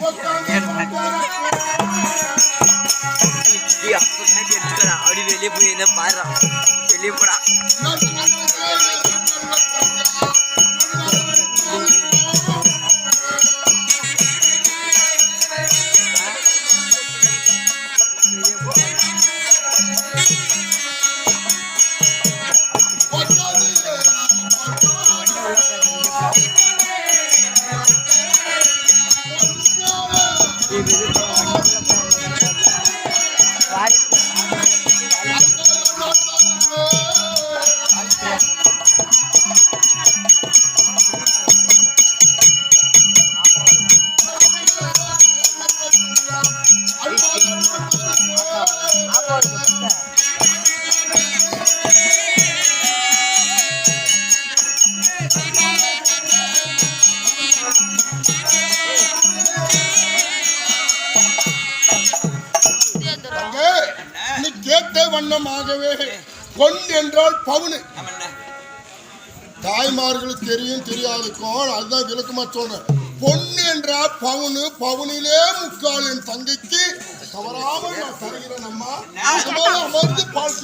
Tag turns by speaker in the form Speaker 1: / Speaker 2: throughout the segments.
Speaker 1: அப்படி வெளியே போய் என்ன பாரு வெளியே போடா
Speaker 2: வண்ணமாகவே பொன் என்றால் பவுனு. தாய்மார்களுக்கு தெரியும் தெரியாதுக்கும் அதுதான் விளக்கமா சொல்றேன். பொண்ணு என்றால் பவுனு, பவுனிலே முக்கால் என் தங்கைக்கு தவறாமல் நான் தருகிறேன் அம்மா. அமர்ந்து பால்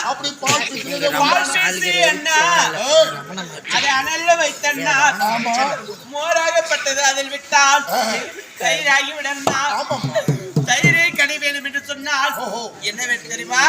Speaker 2: அப்படி பால்
Speaker 3: மோராகப்பட்டது அதில் விட்டால் தயிராகி விடா. தயிரை கடை வேணும் என்று சொன்னால் என்ன வேண்டும் தெரியுமா?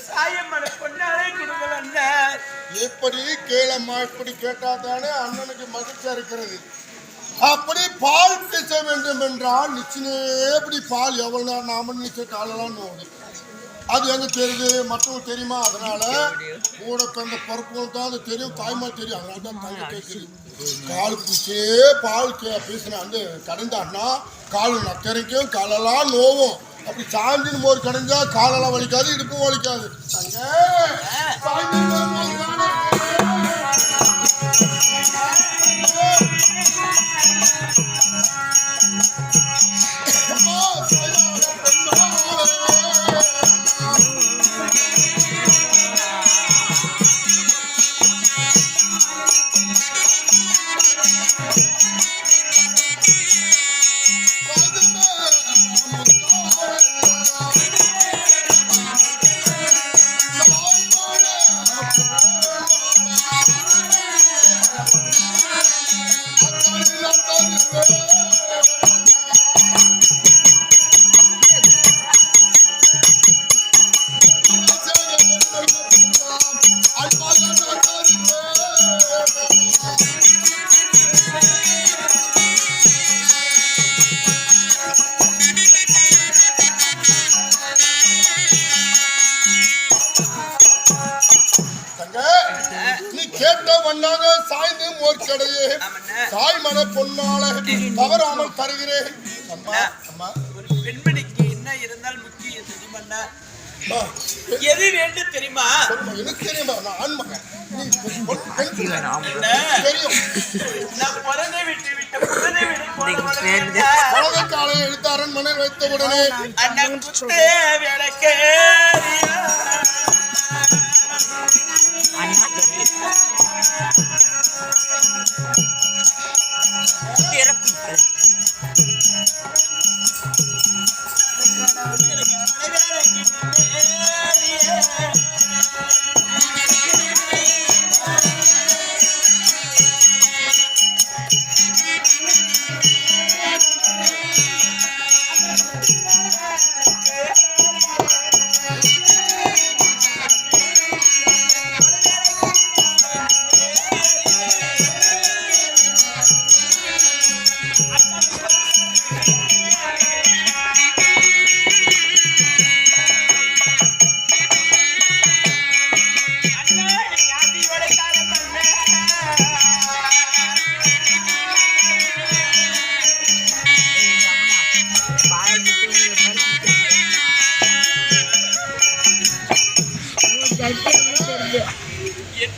Speaker 3: சாயமான போட்டாலே
Speaker 2: எப்படி கேளம்மா, இப்படி கேட்டாதானே அண்ணனுக்கு மகிழ்ச்சியா இருக்கிறது. அப்படி பால் பேச வேண்டும் என்றால் நிச்சயம் எப்படி பால் எவ்வளவு நேரம் நாம நிச்சயம் காலெல்லாம் நோடு. அது எங்க தெரியுது, மற்றவங்க தெரியுமா? அதனால கூட பிறந்த பருப்பும் தான் அது தெரியும், தாய்மார் தெரியும். அதனால தான் தங்க கேட்குது. கால் பிடிச்சே பால் பேசின அந்த கடைந்தான்னா கால் நக்கரைக்கும் காலெல்லாம் நோவும். அப்படி சாஞ்சின்னு மோர் கடைஞ்சா காலெல்லாம் வலிக்காது, இடுப்பும் வலிக்காது. சாய்ந்து மோர்க்கடையே தாய்மன பொன்னால தவறாமல் தருகிறேன்.
Speaker 3: ஒரு பெண்மணிக்கு என்ன இருந்தால் முக்கியம் தெரியுமா? எது வேண்டும் தெரியுமா?
Speaker 2: எனக்கு தெரியுமா? நான் ஆண்மகன். காலை எடுத்து அரண்மனை வைத்த உடனே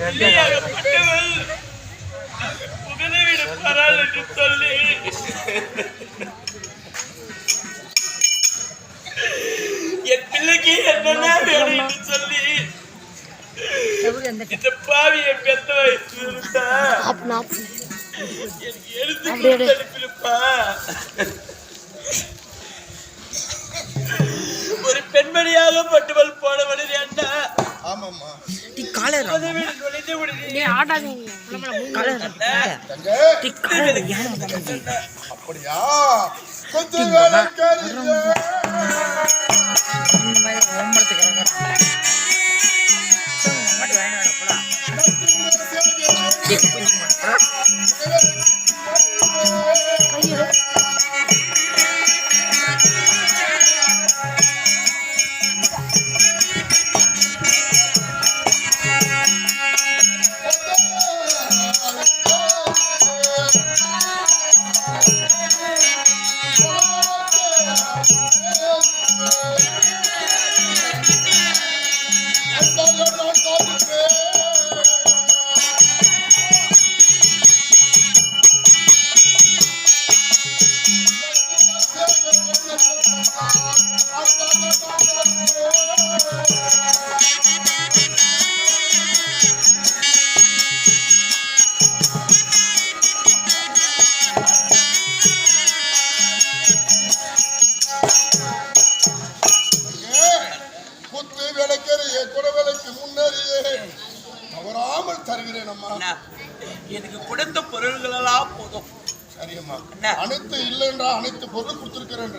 Speaker 3: பிள்ளையாகப்பட்டவள் புகுந்து விடுப்பாராள் என்று சொல்லி என் பிள்ளைக்கு என்னென்ன வேணும் என்று சொல்லி இந்த பாவியை பெத்த வயசு இருந்தா எனக்கு எழுத்து அனுப்பியிருப்பா. ஒரு பெண்மணியாக பட்டுவள் போனவள் அண்ணா.
Speaker 2: ஆமாம்மா
Speaker 3: நுழைந்து விடுது
Speaker 2: அப்படியா கொஞ்சம் வேலைக்காரி
Speaker 3: எனக்கு கொடுத்த பொருள்கள் எல்லாம் போதும்.
Speaker 2: சரியம்மா, அனைத்து இல்லைன்றா அனைத்து பொருள் கொடுத்திருக்கிறேன்.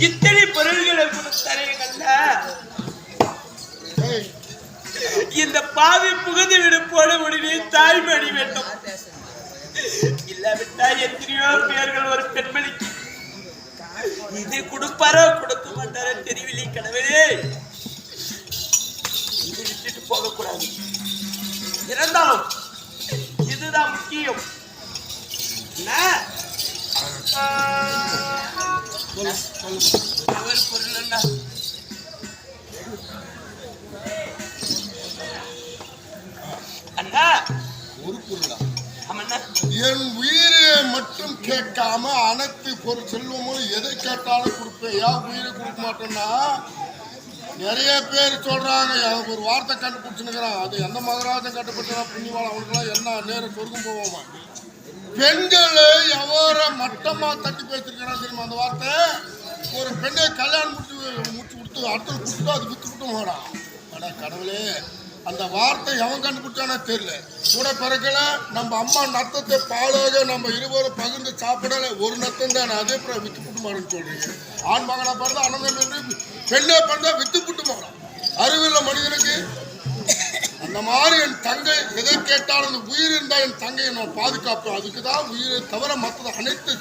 Speaker 3: இத்தனை பொருள்களை கொடுத்தீங்கல்ல, இந்த பாவி புகுந்து விடு போட உடனே தாய்மணி வேண்டும். இல்லாவிட்டா எத்தனையோ பேர்கள் ஒரு பெண்மணிக்கு இது கொடுப்பாரோ கொடுக்க மாட்டாரோ தெரியவில்லை. கடவுளே, இது விட்டுட்டு போகக்கூடாது. இருந்தாலும் இதுதான் முக்கியம். பொருள் என்ன? அண்ணா,
Speaker 2: ஒரு பொருளா?
Speaker 3: என்
Speaker 2: உயிரை மட்டும் கேட்காம அனைத்து பொருள் செல்வமும் எதை கேட்டாலும் கொடுப்பேன். ஏன் உயிரை கொடுக்க மாட்டேன்னா, நிறைய பேர் சொல்றாங்க எனக்கு ஒரு வார்த்தை கண்டுபிடிச்சுனுக்கிறான், அது எந்த மகராஜன் கண்டுபிடிச்சா புண்ணியவாள் அவங்களுக்குலாம் என்ன நேரம் சொர்க்கம் போவோமா. பெண்களை எவரை மட்டமா தட்டி பேசிருக்கிறான் தெரியுமா அந்த வார்த்தை? ஒரு பெண்ணை கல்யாணம் முடிச்சு கொடுத்து அடுத்த கொடுத்துட்டா அது வித்து விட்டு போடா. அடா கடவுளே, அந்த வார்த்தை எவன் கண்டுபிடிச்சானே தெரியல. கூட பிறக்கல நம்ம அம்மா நத்தத்தை பாலாக நம்ம இருவரும் பகிர்ந்து சாப்பிடல, ஒரு நத்தம் தானே, அதே அப்புறம் வித்து புட்டு மாடுன்னு சொல்றீங்க. ஆண் மகனா பிறந்தா அனந்தம், பெண்ணே பிறந்தா வித்து புட்டு மாடும். அறிவில்லை மனிதனுக்கு. அந்த மாதிரி என் தங்கை எதை கேட்டாலும் அந்த உயிர் இருந்தால் என் தங்கையை நான் பாதுகாப்பேன். அதுக்கு தான் உயிரை தவிர மற்றது அனைத்து